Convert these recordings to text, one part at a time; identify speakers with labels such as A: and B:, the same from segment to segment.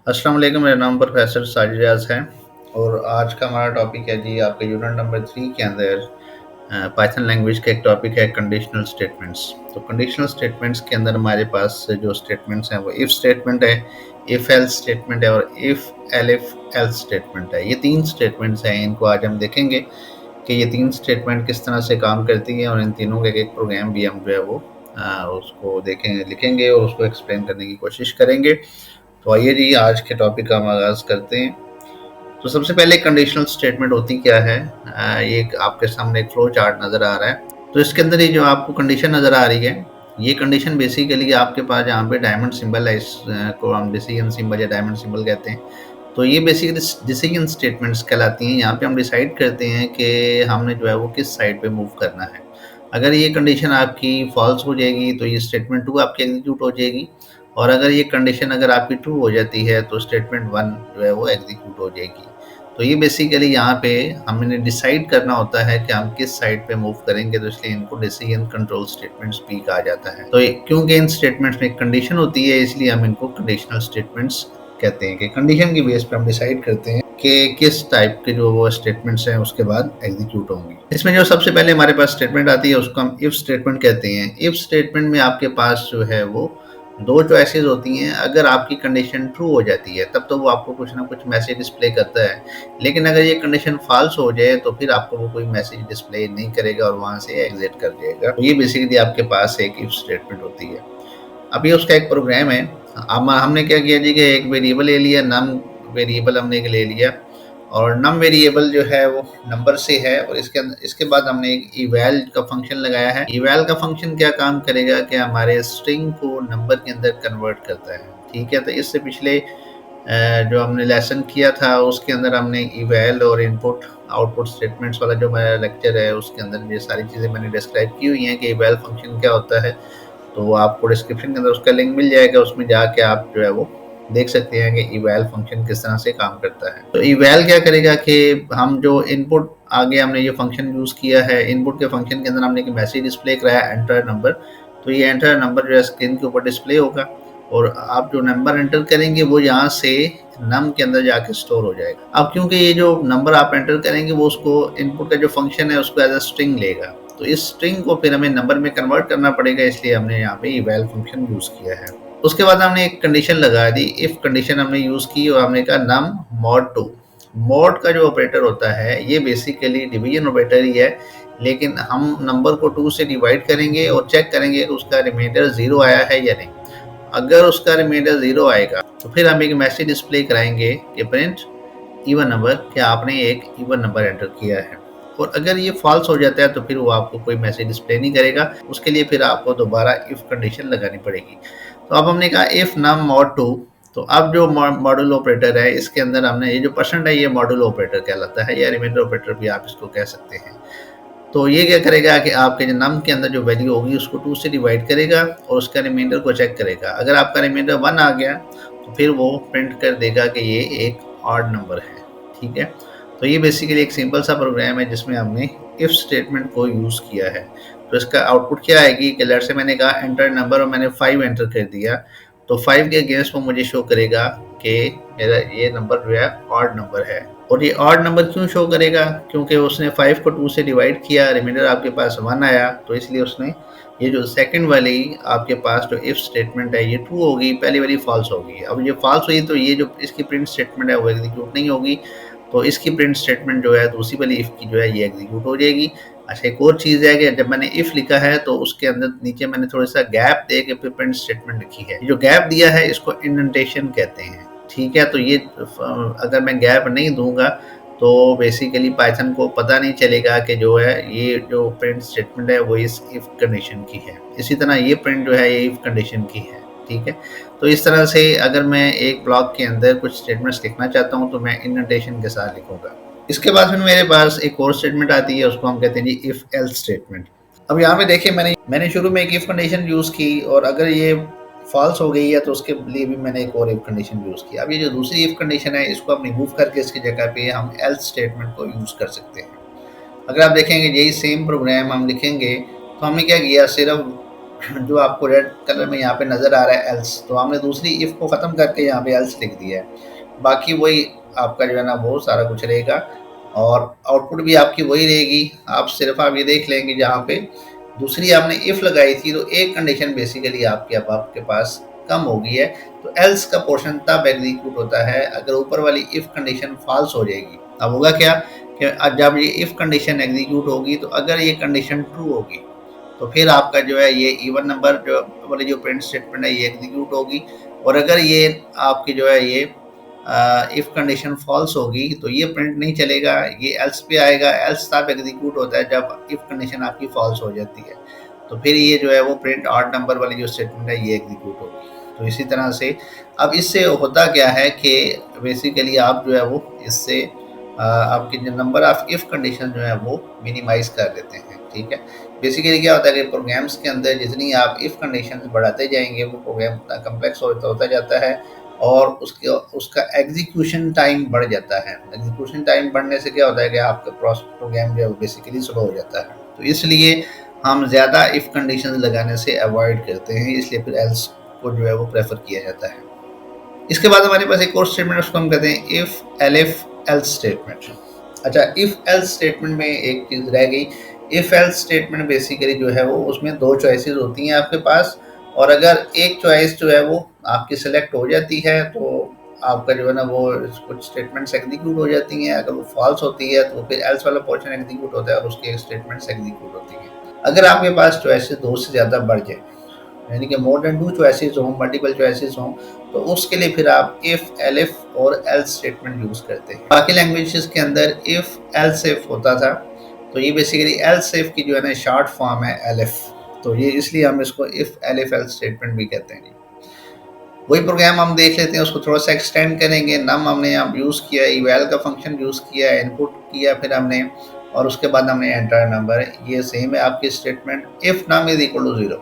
A: अस्सलाम वालेकुम। मेरा नाम प्रोफेसर साजिद रियाज है और आज का हमारा टॉपिक है जी आपके यूनिट नंबर 3 के अंदर पाइथन लैंग्वेज का एक टॉपिक है कंडीशनल स्टेटमेंट्स। तो कंडीशनल स्टेटमेंट्स के अंदर हमारे पास जो स्टेटमेंट्स हैं वो इफ़ स्टेटमेंट है, इफ़ एल्स स्टेटमेंट है और इफ़ एलिफ एल्स स्टेटमेंट है। ये 3 स्टेटमेंट्स हैं, इनको आज हम देखेंगे कि ये 3 स्टेटमेंट किस तरह से काम करती हैं और इन तीनों का एक प्रोग्राम भी हम जो है वो उसको देखेंगे, लिखेंगे और उसको एक्सप्लेन करने की कोशिश करेंगे। तो आइए जी आज के टॉपिक का हम आगाज़ करते हैं। तो सबसे पहले कंडीशनल स्टेटमेंट होती क्या है? ये आपके सामने एक फ्लो चार्ट नज़र आ रहा है। तो इसके अंदर ये जो आपको कंडीशन नज़र आ रही है, ये कंडीशन बेसिकली आपके पास जहाँ पे डायमंड सिंबल है, इसको हम डिसीजन सिंबल या डायमंड सिंबल कहते हैं। तो ये बेसिकली डिसीजन स्टेटमेंट्स कहलाती हैं। यहाँ पे हम डिसाइड करते हैं कि हमने जो है वो किस साइड पे मूव करना है। अगर ये कंडीशन आपकी फॉल्स हो जाएगी तो ये स्टेटमेंट 2 आपकी एग्जीक्यूट हो जाएगी और अगर ये कंडीशन अगर आपकी ट्रू हो जाती है तो स्टेटमेंट 1 जो है वो एग्जीक्यूट हो जाएगी। तो ये बेसिकली यहाँ पे हमने डिसाइड करना होता है कि हम किस साइड पे मूव करेंगे, तो इसलिए इनको डिसीजन कंट्रोल स्टेटमेंट्स भी कहा जाता है। तो क्योंकि इन स्टेटमेंट्स में कंडीशन होती है इसलिए हम इनको कंडीशनल स्टेटमेंट्स कहते हैं कि कंडीशन की बेस पे हम डिसाइड करते हैं कि किस टाइप के जो वो स्टेटमेंट्स हैं उसके बाद एग्जीक्यूट होंगी। इसमें जो सबसे पहले हमारे पास स्टेटमेंट आती है उसको हम इफ स्टेटमेंट कहते हैं। इफ स्टेटमेंट में आपके पास जो है वो दो चॉइसेस होती हैं। अगर आपकी कंडीशन ट्रू हो जाती है तब तो वो आपको कुछ ना कुछ मैसेज डिस्प्ले करता है, लेकिन अगर ये कंडीशन फॉल्स हो जाए तो फिर आपको वो कोई मैसेज डिस्प्ले नहीं करेगा और वहां से एग्जिट कर जाएगा। तो ये बेसिकली आपके पास एक इफ स्टेटमेंट होती है। अब ये उसका एक प्रोग्राम है। अब हमने क्या किया जी कि एक वेरिएबल ले लिया, नम वेरिएबल हमने एक ले लिया और नम वेरिएबल जो है वो नंबर से है और इसके बाद हमने एक इवैल का फंक्शन लगाया है। इवैल का फंक्शन क्या काम करेगा कि हमारे स्ट्रिंग को नंबर के अंदर कन्वर्ट करता है। ठीक है, तो इससे पिछले जो हमने लेसन किया था उसके अंदर हमने इवैल और इनपुट आउटपुट स्टेटमेंट्स वाला जो मेरा लेक्चर है उसके अंदर ये सारी चीज़ें मैंने डिस्क्राइब की हुई हैं कि इवैल फंक्शन क्या होता है। तो वो आपको डिस्क्रिप्शन के अंदर उसका लिंक मिल जाएगा, उसमें जाके आप जो है वो देख सकते हैं कि इवैल फंक्शन किस तरह से काम करता है। तो इवैल क्या करेगा कि हम जो इनपुट आगे हमने ये फंक्शन यूज़ किया है, इनपुट के फंक्शन के अंदर हमने एक मैसेज डिस्प्ले कराया एंटर नंबर। तो ये एंटर नंबर जो है स्क्रीन के ऊपर डिस्प्ले होगा और आप जो नंबर एंटर करेंगे वो यहाँ से नम के अंदर जाके स्टोर हो जाएगा। अब क्योंकि ये जो नंबर आप एंटर करेंगे वो उसको इनपुट का जो फंक्शन है उसको एज अ स्ट्रिंग लेगा, तो इस स्ट्रिंग को फिर हमें नंबर में कन्वर्ट करना पड़ेगा, इसलिए हमने यहाँ पे इवैल फंक्शन यूज़ किया है। उसके बाद हमने एक कंडीशन लगा दी, इफ कंडीशन हमने यूज़ की और हमने कहा नम मॉड 2। मॉड का जो ऑपरेटर होता है ये बेसिकली डिवीजन ऑपरेटर ही है, लेकिन हम नंबर को 2 से डिवाइड करेंगे और चेक करेंगे कि उसका रिमाइंडर 0 आया है या नहीं। अगर उसका रिमाइंडर 0 आएगा तो फिर हम एक मैसेज डिस्प्ले कराएंगे कि प्रिंट इवन नंबर, कि आपने एक इवन नंबर एंटर किया है। और अगर ये फॉल्स हो जाता है तो फिर वो आपको कोई मैसेज डिस्प्ले नहीं करेगा, उसके लिए फिर आपको दोबारा इफ कंडीशन लगानी पड़ेगी। तो अब हमने कहा इफ नम मॉड 2। तो अब जो मॉड्यूल ऑपरेटर है इसके अंदर हमने ये जो परसेंट है ये मॉड्यूल ऑपरेटर कहलाता है या रिमाइंडर ऑपरेटर भी आप इसको कह सकते हैं। तो ये क्या करेगा कि आपके जो नम के अंदर जो वैल्यू होगी उसको 2 से डिवाइड करेगा और उसका रिमाइंडर को चेक करेगा। अगर आपका रिमाइंडर 1 आ गया तो फिर वो प्रिंट कर देगा कि ये एक ऑड नंबर है। ठीक है, तो ये बेसिकली एक सिंपल सा प्रोग्राम है जिसमें हमने इफ स्टेटमेंट को यूज़ किया है। तो इसका आउटपुट क्या आएगी कि लेट्स से मैंने कहा एंटर नंबर और मैंने 5 एंटर कर दिया, तो 5 के अगेंस्ट वो मुझे शो करेगा कि मेरा ये नंबर जो है ऑड नंबर है। और ये ऑड नंबर क्यों शो करेगा? क्योंकि उसने 5 को 2 से डिवाइड किया, रिमाइंडर आपके पास 1 आया, तो इसलिए उसने ये जो सेकंड वाली आपके पास जो इफ स्टेटमेंट है ये ट्रू होगी, पहली वाली फॉल्स होगी। अब ये फॉल्स हुई तो ये जो इसकी प्रिंट स्टेटमेंट है वो एग्जीक्यूट नहीं होगी, तो इसकी प्रिंट स्टेटमेंट जो है दूसरी वाली इफ की जो है ये एग्जीक्यूट हो जाएगी। अच्छा, एक और चीज़ है कि जब मैंने इफ लिखा है तो उसके अंदर नीचे मैंने थोड़ा सा गैप दे के फिर प्रिंट स्टेटमेंट लिखी है। जो गैप दिया है इसको इंडेंटेशन कहते हैं। ठीक है, तो ये अगर मैं गैप नहीं दूंगा तो बेसिकली पाइथन को पता नहीं चलेगा कि जो है ये जो प्रिंट स्टेटमेंट है वो इस इफ कंडीशन की है। इसी तरह ये प्रिंट जो है ये इफ कंडीशन की है। ठीक है, तो इस तरह से अगर मैं एक ब्लॉक के अंदर कुछ स्टेटमेंट्स लिखना चाहता हूँ तो मैं इंडेंटेशन के साथ लिखूंगा। इसके बाद फिर मेरे पास एक और स्टेटमेंट आती है, उसको हम कहते हैं जी इफ एल्स स्टेटमेंट। अब यहाँ पे देखिए मैंने शुरू में एक इफ कंडीशन यूज़ की और अगर ये फॉल्स हो गई है तो उसके लिए भी मैंने एक और इफ कंडीशन यूज़ की। अब ये जो दूसरी इफ कंडीशन है इसको हम रिमूव करके इसकी जगह पे हम एल्स स्टेटमेंट को यूज़ कर सकते हैं। अगर आप देखेंगे यही सेम प्रोग्राम हम लिखेंगे तो हमने क्या किया, सिर्फ जो आपको रेड कलर में यहाँ पे नज़र आ रहा है एल्स, तो हमने दूसरी इफ़ को ख़त्म करके यहाँ पे एल्स लिख दिया है। बाकी वही आपका जो है ना वो सारा कुछ रहेगा और आउटपुट भी आपकी वही रहेगी। आप ये देख लेंगे जहाँ पे दूसरी आपने इफ़ लगाई थी तो एक कंडीशन बेसिकली आपके पास कम हो गई है, तो एल्स का पोर्शन तब एग्जीक्यूट होता है अगर ऊपर वाली इफ़ कंडीशन फॉल्स हो जाएगी। अब होगा क्या कि जब ये इफ़ कंडीशन एग्जीक्यूट होगी तो अगर ये कंडीशन ट्रू होगी तो फिर आपका जो है ये इवन नंबर जो वाली जो प्रिंट स्टेटमेंट है ये एग्जीक्यूट होगी। और अगर ये आपकी जो है ये इफ़ कंडीशन फॉल्स होगी तो ये प्रिंट नहीं चलेगा, ये एल्स पे आएगा। एल्स तब एग्जीक्यूट होता है जब इफ़ कंडीशन आपकी फॉल्स हो जाती है, तो फिर ये जो है वो प्रिंट ऑड नंबर वाली जो स्टेटमेंट है ये एग्जीक्यूट होगी। तो इसी तरह से अब इससे होता क्या है कि बेसिकली आप जो है वो इससे आपकी जो नंबर ऑफ इफ़ कंडीशन जो है वो मिनिमाइज कर देते हैं। ठीक है, बेसिकली क्या होता है कि प्रोग्राम्स के अंदर जितनी आप इफ़ कंडीशंस बढ़ाते जाएंगे वो प्रोग्राम उतना कम्प्लेक्स होता जाता है और उसके उसका एग्जीक्यूशन टाइम बढ़ जाता है। एग्जीक्यूशन टाइम बढ़ने से क्या होता है कि आपका प्रोग्राम जो है वो बेसिकली स्लो हो जाता है। तो इसलिए हम ज़्यादा इफ़ कंडीशंस लगाने से अवॉइड करते हैं, इसलिए फिर एल्स को जो है वो प्रेफर किया जाता है। इसके बाद हमारे पास एक और स्टेटमेंट उसको हम कहते हैं इफ़ एलिफ एल्स स्टेटमेंट। अच्छा, इफ़ एल्स स्टेटमेंट में एक चीज़ रह गई। इफ़ एल्स स्टेटमेंट बेसिकली जो है वो उसमें दो चॉइसेस होती हैं आपके पास, और अगर एक चॉइस जो है वो आपकी सेलेक्ट हो जाती है तो आपका जो है ना वो कुछ स्टेटमेंट्स एग्जीक्यूट हो जाती हैं। अगर वो फॉल्स होती है तो फिर एल्स वाला पोर्शन एग्जीक्यूट होता है और उसकी स्टेटमेंट्स एग्जीक्यूट होती हैं। अगर आपके पास चॉइसेस दो से ज़्यादा बढ़ जाए, यानी कि मोर देन टू चॉइसेस हों, मल्टीपल चॉइसेस हों, तो उसके लिए फिर आप इफ़ एलिफ और एल्स स्टेटमेंट यूज़ करते हैं। बाकी लैंग्वेजेस के अंदर इफ़ एल्स इफ होता था, तो ये बेसिकली एल्स इफ की जो है ना शॉर्ट फॉर्म है एलिफ, तो ये इसलिए हम इसको इफ़ एलिफ एल्स स्टेटमेंट भी कहते हैं। वही प्रोग्राम हम देख लेते हैं, उसको थोड़ा सा एक्सटेंड करेंगे। नम हमने यहाँ यूज़ किया, इवैल का फंक्शन यूज़ किया, इनपुट किया फिर हमने, और उसके बाद हमने एंटर नंबर। ये सेम है आपकी statement. If num is equal to 0।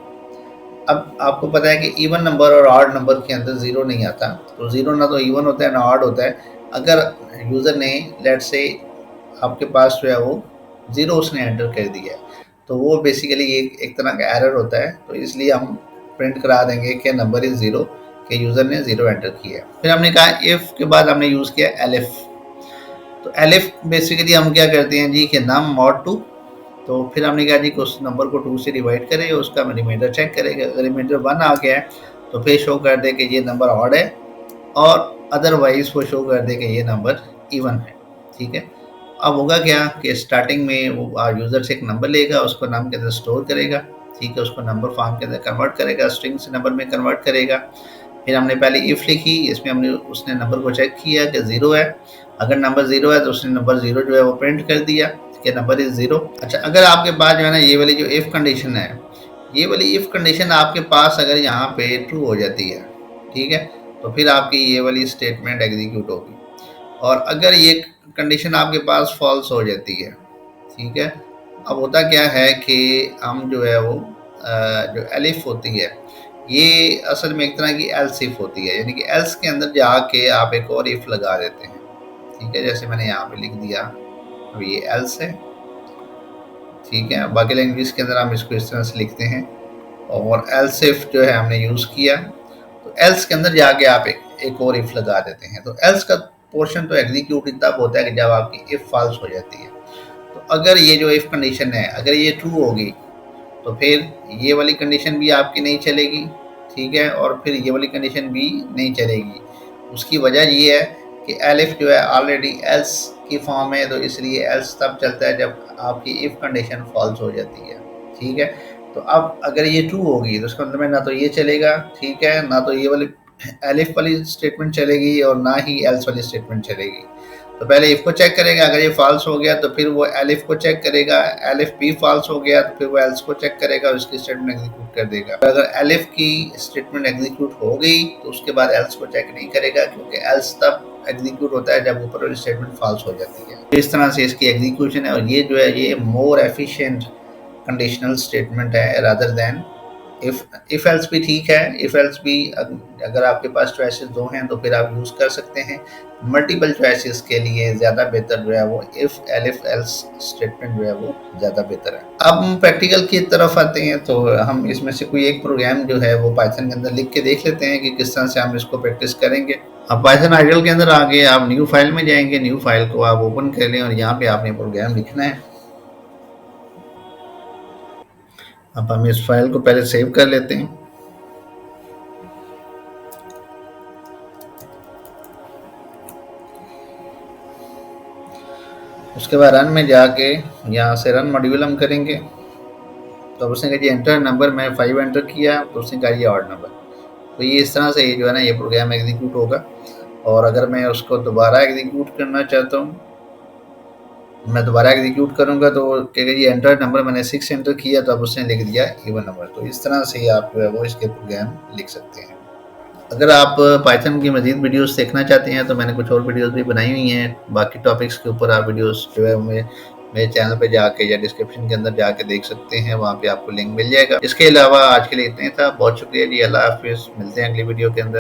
A: अब आपको पता है कि इवन नंबर और ऑड नंबर के अंदर ज़ीरो नहीं आता, तो ज़ीरो ना तो इवन होता है ना ऑड होता है। अगर यूज़र ने लेट्स से आपके पास जो है वो ज़ीरो उसने एंटर कर दिया है, तो वो बेसिकली एक तरह का एरर होता है, तो इसलिए हम प्रिंट करा देंगे कि नंबर इज़ ज़ीरो, कि यूज़र ने ज़ीरो एंटर किया है। फिर हमने कहा इफ़ के बाद हमने यूज़ किया एलिफ। तो एलिफ बेसिकली हम क्या करते हैं जी कि नम मॉड 2, तो फिर हमने कहा जी कि उस नंबर को 2 से डिवाइड करें, उसका रिमाइंडर चेक करेगा। अगर रिमाइंडर 1 आ गया है तो फिर शो कर दे कि ये नंबर ऑड है, और अदरवाइज वो शो कर दे कि ये नंबर इवन है। ठीक है, अब होगा क्या कि स्टार्टिंग में वो यूज़र से एक नंबर लेगा, उसको नम के अंदर स्टोर करेगा। ठीक है, उसको नंबर फॉर्म के अंदर कन्वर्ट करेगा, स्ट्रिंग से नंबर में कन्वर्ट करेगा। फिर हमने पहले इफ़ लिखी, इसमें हमने उसने नंबर को चेक किया कि ज़ीरो है। अगर नंबर ज़ीरो है तो उसने नंबर ज़ीरो जो है वो प्रिंट कर दिया कि नंबर इज़ ज़ीरो। अच्छा, अगर आपके पास जो है ना ये वाली जो इफ़ कंडीशन है, ये वाली इफ़ कंडीशन आपके पास अगर यहाँ पे ट्रू हो जाती है, ठीक है, तो फिर आपकी ये वाली स्टेटमेंट एग्जीक्यूट होगी। और अगर ये कंडीशन आपके पास फॉल्स हो जाती है, ठीक है, अब होता क्या है कि हम जो है वो जो एलिफ होती है ये असल में एक तरह की एल्स इफ होती है, यानी कि एल्स के अंदर जाके आप एक और इफ लगा देते हैं। ठीक है, जैसे मैंने यहाँ पे लिख दिया, अब ये एल्स है। ठीक है, बाकी लैंग्वेज के अंदर हम इसको इस तरह से लिखते हैं, और एल्स इफ जो है हमने यूज़ किया, तो एल्स के अंदर जाके आप एक और इफ लगा देते हैं। तो एल्स का पोर्शन तो एग्जीक्यूट तब होता है कि जब आपकी इफ फॉल्स हो जाती है। तो अगर ये जो इफ कंडीशन है अगर ये ट्रू होगी तो फिर ये वाली कंडीशन भी आपकी नहीं चलेगी। ठीक है, और फिर ये वाली कंडीशन भी नहीं चलेगी। उसकी वजह ये है कि एलिफ जो है ऑलरेडी एल्स की फॉर्म है, तो इसलिए एल्स तब चलता है जब आपकी इफ़ कंडीशन फॉल्स हो जाती है। ठीक है, तो अब अगर ये ट्रू होगी तो उसका मतलब ना तो ये चलेगा, ठीक है, ना तो ये वाली एलिफ वाली स्टेटमेंट चलेगी और ना ही एल्स वाली स्टेटमेंट चलेगी। तो पहले इफ को चेक करेगा, अगर ये फॉल्स हो गया तो फिर वो एलिफ को चेक करेगा, एलिफ भी फॉल्स हो गया तो फिर वो एल्स को चेक करेगा और उसकी स्टेटमेंट एग्जीक्यूट कर देगा। अगर एलिफ की स्टेटमेंट एग्जीक्यूट हो गई तो उसके बाद एल्स को चेक नहीं करेगा, क्योंकि एल्स तब एग्जीक्यूट होता है जब ऊपर वाली स्टेटमेंट फॉल्स हो जाती है। तो इस तरह से इसकी एग्जीक्यूशन है, और ये जो है ये मोर एफिशिएंट कंडीशनल स्टेटमेंट है rather than if if else भी ठीक है। इफ एल्स भी अगर आपके पास चॉइसेस दो हैं तो फिर आप यूज कर सकते हैं। मल्टीपल चॉइसेस के लिए ज्यादा बेहतर जो है वो इफ एलिफ एल्स स्टेटमेंट जो है वो ज्यादा बेहतर है। अब हम प्रैक्टिकल की तरफ आते हैं, तो हम इसमें से कोई एक प्रोग्राम जो है वो पाइथन के अंदर लिख के देख लेते हैं कि किस तरह से हम इसको प्रैक्टिस करेंगे। अब पाइथन आइडल के अंदर आगे आप न्यू फाइल में जाएंगे, न्यू फाइल को आप ओपन कर लें और यहाँ पे आपने प्रोग्राम लिखना है। अब हम इस फाइल को पहले सेव कर लेते हैं। उसके बाद रन में जाके यहाँ से रन मॉड्यूल हम करेंगे। तो उसने कहा जी एंटर नंबर, मैं 5 एंटर किया तो उसने कहा ये ऑड नंबर। तो ये इस तरह से ये जो है ना ये प्रोग्राम एग्जीक्यूट होगा। और अगर मैं उसको दोबारा एग्जीक्यूट करना चाहता हूँ, मैं दोबारा एग्जीक्यूट करूंगा तो कहेगा जी एंटर नंबर, मैंने 6 एंटर किया तो अब उसने लिख दिया इवन नंबर। तो इस तरह से आप जो है वो इसके प्रोग्राम लिख सकते हैं। अगर आप पाइथन की मजीद वीडियोस देखना चाहते हैं तो मैंने कुछ और वीडियोस भी बनाई हुई हैं बाकी टॉपिक्स के ऊपर। आप वीडियोस जो है मेरे चैनल पे जाके या डिस्क्रिप्शन के अंदर जाके देख सकते हैं, वहाँ पे आपको लिंक मिल जाएगा। इसके अलावा आज के लिए इतना ही था। बहुत शुक्रिया जी, अल्लाह हाफिज़, मिलते हैं अगली वीडियो के अंदर।